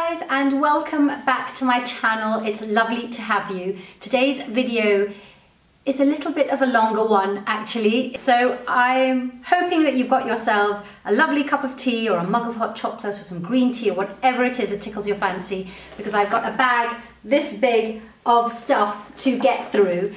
guys, and welcome back to my channel. It's lovely to have you. Today's video is a little bit of a longer one actually, so I'm hoping that you've got yourselves a lovely cup of tea or a mug of hot chocolate or some green tea or whatever it is that tickles your fancy, because I've got a bag this big of stuff to get through.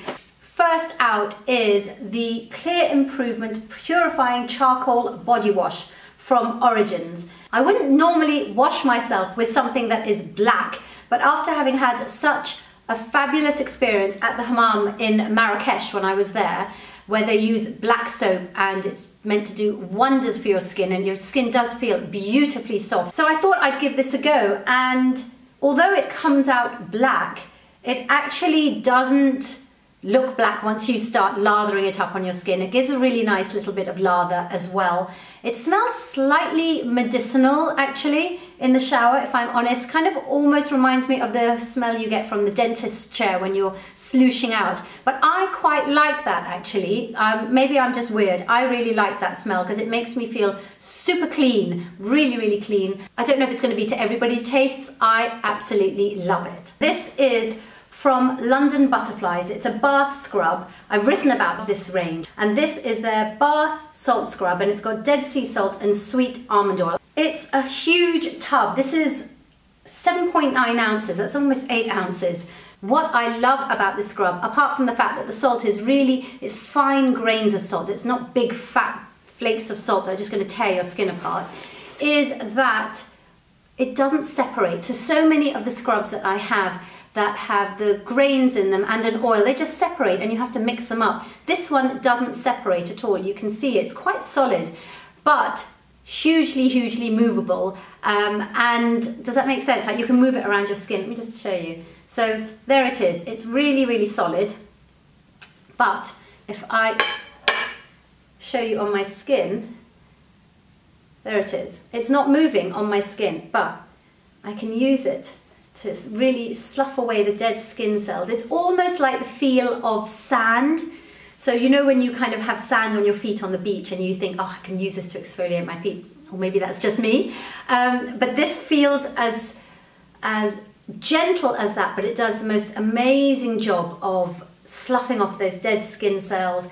First out is the Clear Improvement Purifying Charcoal Body Wash from Origins. I wouldn't normally wash myself with something that is black, but after having had such a fabulous experience at the hammam in Marrakesh when I was there, where they use black soap and it's meant to do wonders for your skin, and your skin does feel beautifully soft. So I thought I'd give this a go, and although it comes out black, it actually doesn't look black once you start lathering it up on your skin. It gives a really nice little bit of lather as well. It smells slightly medicinal actually in the shower, if I'm honest. Kind of almost reminds me of the smell you get from the dentist's chair when you're slooshing out. But I quite like that actually. Maybe I'm just weird. I really like that smell because it makes me feel super clean, really, really clean. I don't know if it's going to be to everybody's tastes. I absolutely love it. This is from London Butterflies. It's a bath scrub. I've written about this range, and this is their bath salt scrub, and it's got Dead Sea salt and sweet almond oil. It's a huge tub. This is 7.9 ounces. That's almost 8 ounces. What I love about this scrub, apart from the fact that the salt is really, it's fine grains of salt, it's not big fat flakes of salt that are just going to tear your skin apart, is that it doesn't separate. So many of the scrubs that I have that have the grains in them and an oil, they just separate and you have to mix them up. This one doesn't separate at all. You can see it's quite solid, but hugely, hugely movable. And does that make sense? Like you can move it around your skin. Let me just show you. So there it is. It's really, really solid. But if I show you on my skin, there it is. It's not moving on my skin, but I can use it to really slough away the dead skin cells. It's almost like the feel of sand. So you know when you kind of have sand on your feet on the beach and you think, oh, I can use this to exfoliate my feet. Or maybe that's just me. But this feels as gentle as that, but it does the most amazing job of sloughing off those dead skin cells.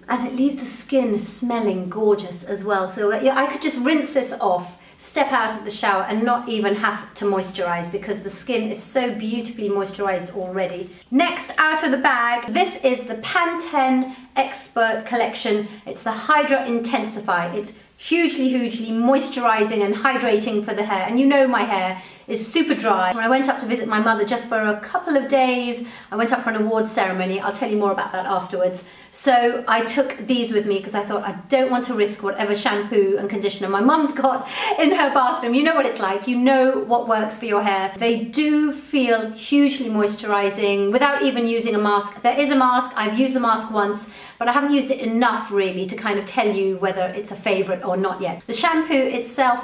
And it leaves the skin smelling gorgeous as well. So yeah, I could just rinse this off, step out of the shower and not even have to moisturize because the skin is so beautifully moisturized already. Next out of the bag, this is the Pantene Expert Collection. It's the Hydra Intensify. It's hugely, hugely moisturizing and hydrating for the hair. And you know my hair is super dry. When I went up to visit my mother just for a couple of days, I went up for an awards ceremony. I'll tell you more about that afterwards. So I took these with me because I thought I don't want to risk whatever shampoo and conditioner my mum's got in her bathroom. You know what it's like. You know what works for your hair. They do feel hugely moisturizing without even using a mask. There is a mask. I've used the mask once, but I haven't used it enough really to kind of tell you whether it's a favorite or not yet. The shampoo itself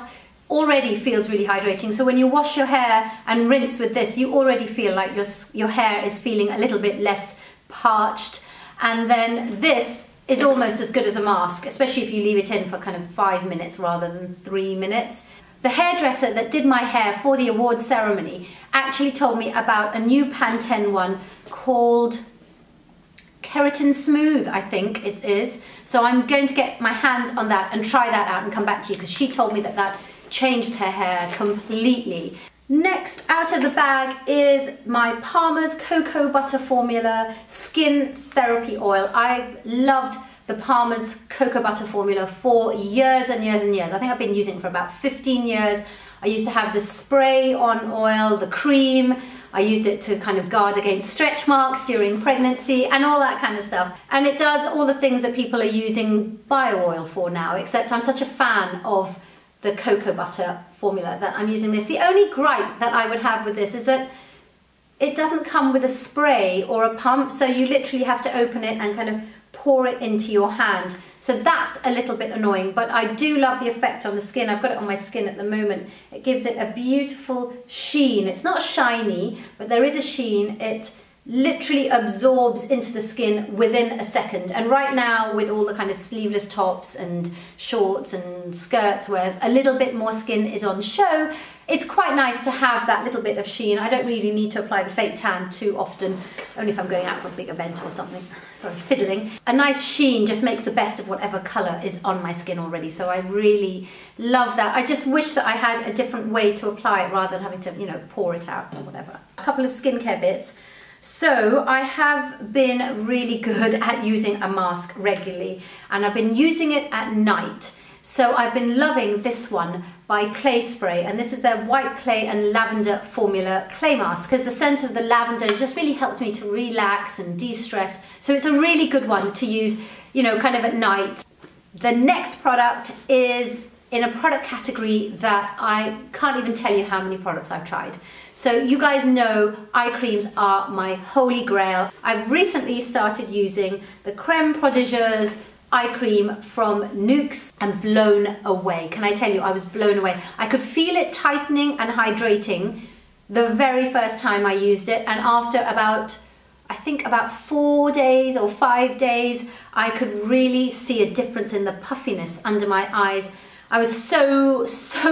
already feels really hydrating, so when you wash your hair and rinse with this, you already feel like your hair is feeling a little bit less parched. And then this is almost as good as a mask, especially if you leave it in for kind of 5 minutes rather than 3 minutes. The hairdresser that did my hair for the awards ceremony actually told me about a new Pantene one called Keratin Smooth, I think it is. So I'm going to get my hands on that and try that out and come back to you, because she told me that that changed her hair completely. Next out of the bag is my Palmer's Cocoa Butter Formula Skin Therapy Oil. I've loved the Palmer's Cocoa Butter Formula for years and years and years. I think I've been using it for about 15 years. I used to have the spray-on oil, the cream. I used it to kind of guard against stretch marks during pregnancy and all that kind of stuff. And it does all the things that people are using bio oil for now, except I'm such a fan of the cocoa butter formula that I'm using this. The only gripe that I would have with this is that it doesn't come with a spray or a pump, so you literally have to open it and kind of pour it into your hand. So that's a little bit annoying, but I do love the effect on the skin. I've got it on my skin at the moment. It gives it a beautiful sheen. It's not shiny, but there is a sheen. It literally absorbs into the skin within a second. And right now, with all the kind of sleeveless tops and shorts and skirts where a little bit more skin is on show, it's quite nice to have that little bit of sheen. I don't really need to apply the fake tan too often, only if I'm going out for a big event or something. Sorry, fiddling. A nice sheen just makes the best of whatever colour is on my skin already, so I really love that. I just wish that I had a different way to apply it rather than having to, you know, pour it out or whatever. A couple of skincare bits. So I have been really good at using a mask regularly, and I've been using it at night. So I've been loving this one by Clay Spray, and this is their white clay and lavender formula clay mask, because the scent of the lavender just really helps me to relax and de-stress. So it's a really good one to use, you know, kind of at night. The next product is in a product category that I can't even tell you how many products I've tried. So you guys know eye creams are my holy grail. I've recently started using the Creme Prodigieuse eye cream from Nuxe and blown away. Can I tell you, I was blown away. I could feel it tightening and hydrating the very first time I used it, and after about, I think about 4 days or 5 days, I could really see a difference in the puffiness under my eyes. I was so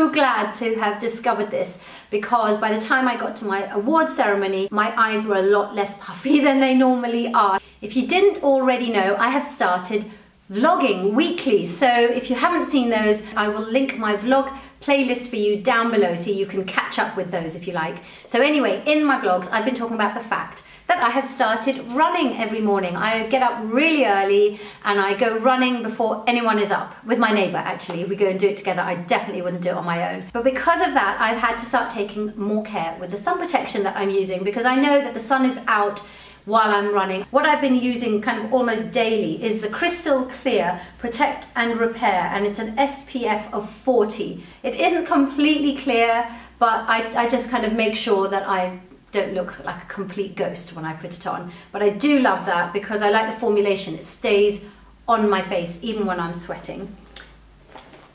glad to have discovered this, because by the time I got to my award ceremony, my eyes were a lot less puffy than they normally are. If you didn't already know, I have started vlogging weekly, so if you haven't seen those, I will link my vlog playlist for you down below so you can catch up with those if you like. So anyway, in my vlogs, I've been talking about the fact that I have started running every morning. I get up really early and I go running before anyone is up, with my neighbour actually. We go and do it together. I definitely wouldn't do it on my own. But because of that, I've had to start taking more care with the sun protection that I'm using, because I know that the sun is out while I'm running. What I've been using kind of almost daily is the Crystal Clear Protect and Repair, and it's an SPF of 40. It isn't completely clear, but I just kind of make sure that I don't look like a complete ghost when I put it on. But I do love that because I like the formulation. It stays on my face even when I'm sweating.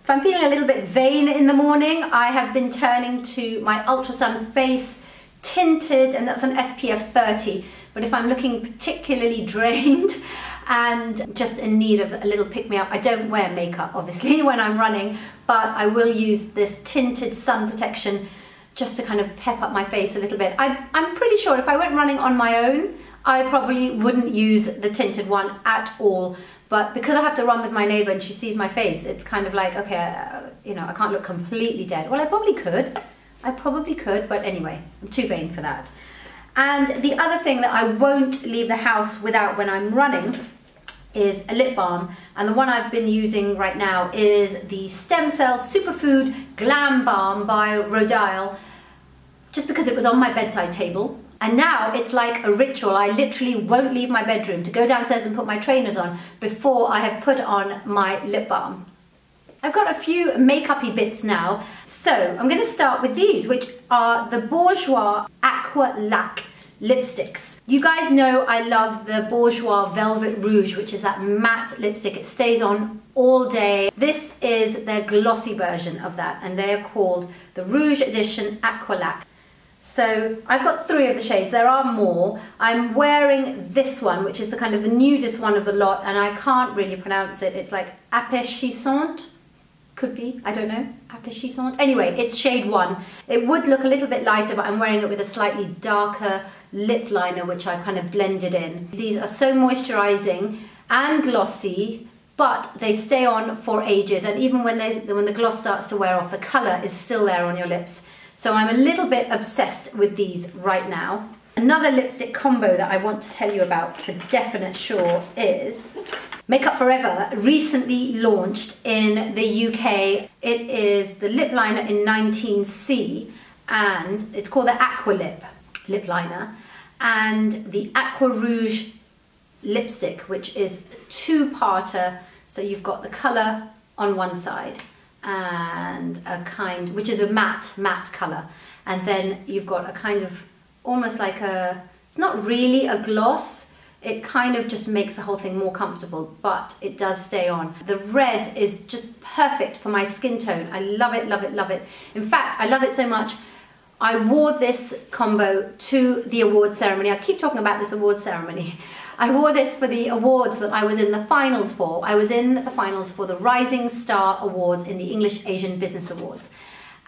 If I'm feeling a little bit vain in the morning, I have been turning to my Ultra Sun Face Tinted, and that's an SPF 30. But if I'm looking particularly drained and just in need of a little pick-me-up, I don't wear makeup obviously when I'm running, but I will use this tinted sun protection just to kind of pep up my face a little bit. I'm pretty sure if I went running on my own, I probably wouldn't use the tinted one at all. But because I have to run with my neighbour and she sees my face, it's kind of like, okay, you know, I can't look completely dead. Well, I probably could, but anyway, I'm too vain for that. And the other thing that I won't leave the house without when I'm running is a lip balm, and the one I've been using right now is the Stem Cell Superfood Glam Balm by Rodile, just because it was on my bedside table, and now it's like a ritual. I literally won't leave my bedroom to go downstairs and put my trainers on before I have put on my lip balm. I've got a few makeup-y bits now, so I'm going to start with these, which are the Bourjois Aqua Lac lipsticks. You guys know I love the Bourjois Velvet Rouge, which is that matte lipstick. It stays on all day. This is their glossy version of that, and they are called the Rouge Edition Aqua Lac. So I've got 3 of the shades. There are more. I'm wearing this one, which is the kind of the nudist one of the lot, and I can't really pronounce it. It's like Apéchissante. Could be, I don't know, Apéchissante. Anyway, it's shade 1. It would look a little bit lighter, but I'm wearing it with a slightly darker lip liner, which I've kind of blended in. These are so moisturizing and glossy, but they stay on for ages, and even when the gloss starts to wear off, the color is still there on your lips. So I'm a little bit obsessed with these right now. Another lipstick combo that I want to tell you about for definite sure is Makeup Forever recently launched in the UK. It is the lip liner in 19C, and it's called the Aqua lip liner, and the Aqua Rouge lipstick, which is 2-parter. So you've got the color on one side and a kind, which is a matte color, and then you've got a kind of almost like a, it's not really a gloss, it kind of just makes the whole thing more comfortable, but it does stay on. The red is just perfect for my skin tone. I love it, love it, love it. In fact, I love it so much, I wore this combo to the award ceremony. I keep talking about this award ceremony. I wore this for the awards that I was in the finals for. I was in the finals for the Rising Star Awards in the English Asian Business Awards.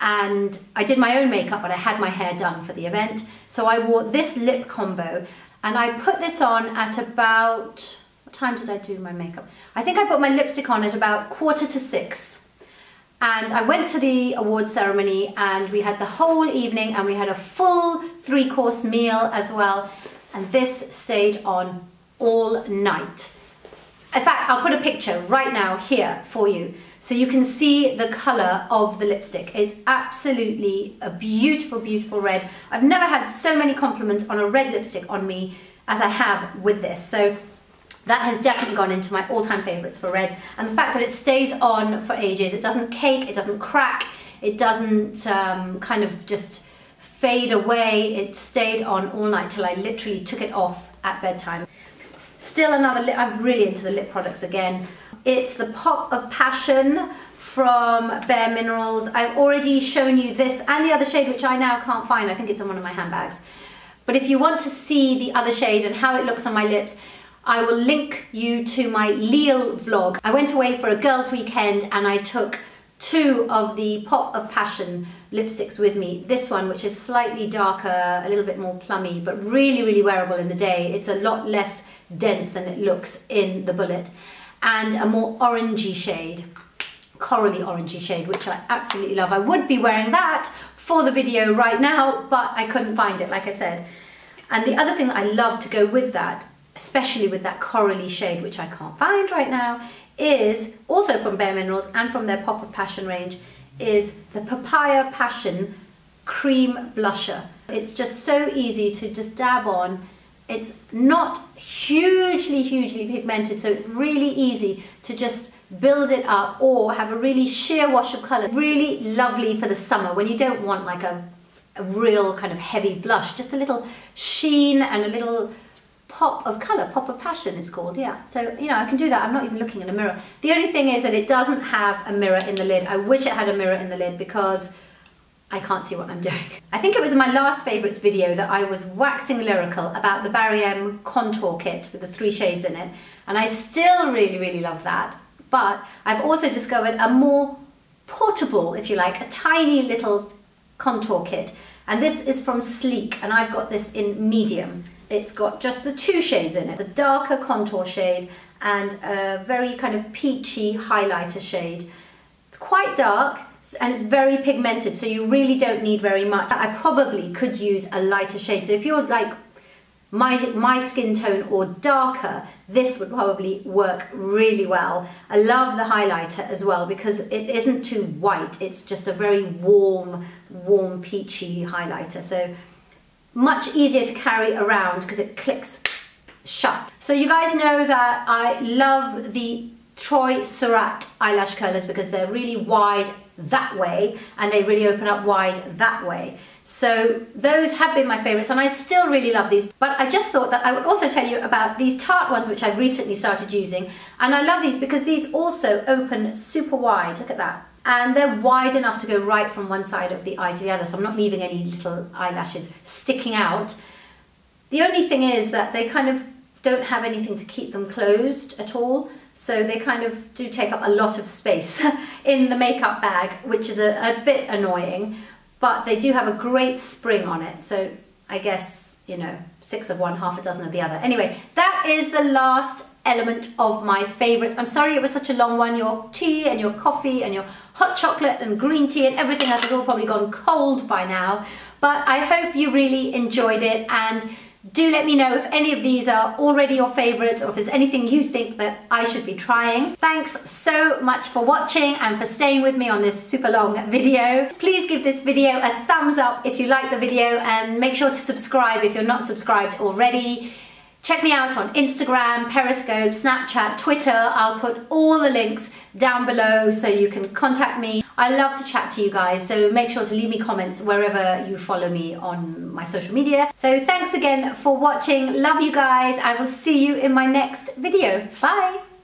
and I did my own makeup, but I had my hair done for the event. So I wore this lip combo, and I put this on at about, what time did I do my makeup? I think I put my lipstick on at about 5:45. And I went to the awards ceremony, and we had the whole evening, and we had a full 3-course meal as well. And this stayed on all night. In fact, I'll put a picture right now here for you, so you can see the color of the lipstick. It's absolutely a beautiful, beautiful red. I've never had so many compliments on a red lipstick on me as I have with this. So that has definitely gone into my all-time favorites for reds. And the fact that it stays on for ages, it doesn't cake, it doesn't crack, it doesn't kind of just fade away. It stayed on all night till I literally took it off at bedtime. Still another lip, I'm really into the lip products again. It's the Pop of Passion from Bare Minerals. I've already shown you this and the other shade, which I now can't find. I think it's in one of my handbags. But if you want to see the other shade and how it looks on my lips, I will link you to my Lille vlog. I went away for a girls' weekend, and I took 2 of the Pop of Passion lipsticks with me. This one, which is slightly darker, a little bit more plummy, but really, really wearable in the day. It's a lot less dense than it looks in the bullet. And a more orangey shade, corally orangey shade, which I absolutely love. I would be wearing that for the video right now, but I couldn't find it, like I said. And the other thing that I love to go with that, especially with that corally shade, which I can't find right now, is also from Bare Minerals and from their Pop of Passion range, is the Papaya Passion Cream Blusher. It's just so easy to just dab on. It's not hugely pigmented, so it's really easy to just build it up or have a really sheer wash of colour. Really lovely for the summer when you don't want like a real kind of heavy blush, just a little sheen and a little pop of colour. Pop of Passion it's called, yeah. So, you know, I can do that. I'm not even looking in a mirror. The only thing is that it doesn't have a mirror in the lid. I wish it had a mirror in the lid because I can't see what I'm doing. I think it was in my last favourites video that I was waxing lyrical about the Barry M contour kit with the 3 shades in it, and I still really love that. But I've also discovered a more portable, if you like, a tiny little contour kit, and this is from Sleek, and I've got this in medium. It's got just the 2 shades in it, the darker contour shade and a very kind of peachy highlighter shade. It's quite dark and it's very pigmented, so you really don't need very much. I probably could use a lighter shade, so if you're like my skin tone or darker, this would probably work really well. I love the highlighter as well because it isn't too white, it's just a very warm peachy highlighter. So much easier to carry around because it clicks shut. So you guys know that I love the Troy Surratt eyelash curlers because they're really wide that way and they really open up wide that way. So those have been my favorites and I still really love these, but I just thought that I would also tell you about these Tarte ones which I've recently started using, and I love these because these also open super wide. Look at that. And they're wide enough to go right from one side of the eye to the other, so I'm not leaving any little eyelashes sticking out. The only thing is that they kind of don't have anything to keep them closed at all, so they kind of do take up a lot of space in the makeup bag, which is a bit annoying, but they do have a great spring on it, so I guess, you know, 6 of one, half a dozen of the other. Anyway, that is the last element of my favorites. I'm sorry it was such a long one. Your tea and your coffee and your hot chocolate and green tea and everything else has all probably gone cold by now, but I hope you really enjoyed it, and do let me know if any of these are already your favorites or if there's anything you think that I should be trying. Thanks so much for watching and for staying with me on this super long video. Please give this video a thumbs up if you like the video, and make sure to subscribe if you're not subscribed already. Check me out on Instagram, Periscope, Snapchat, Twitter. I'll put all the links down below so you can contact me. I love to chat to you guys, so make sure to leave me comments wherever you follow me on my social media. So thanks again for watching. Love you guys. I will see you in my next video. Bye.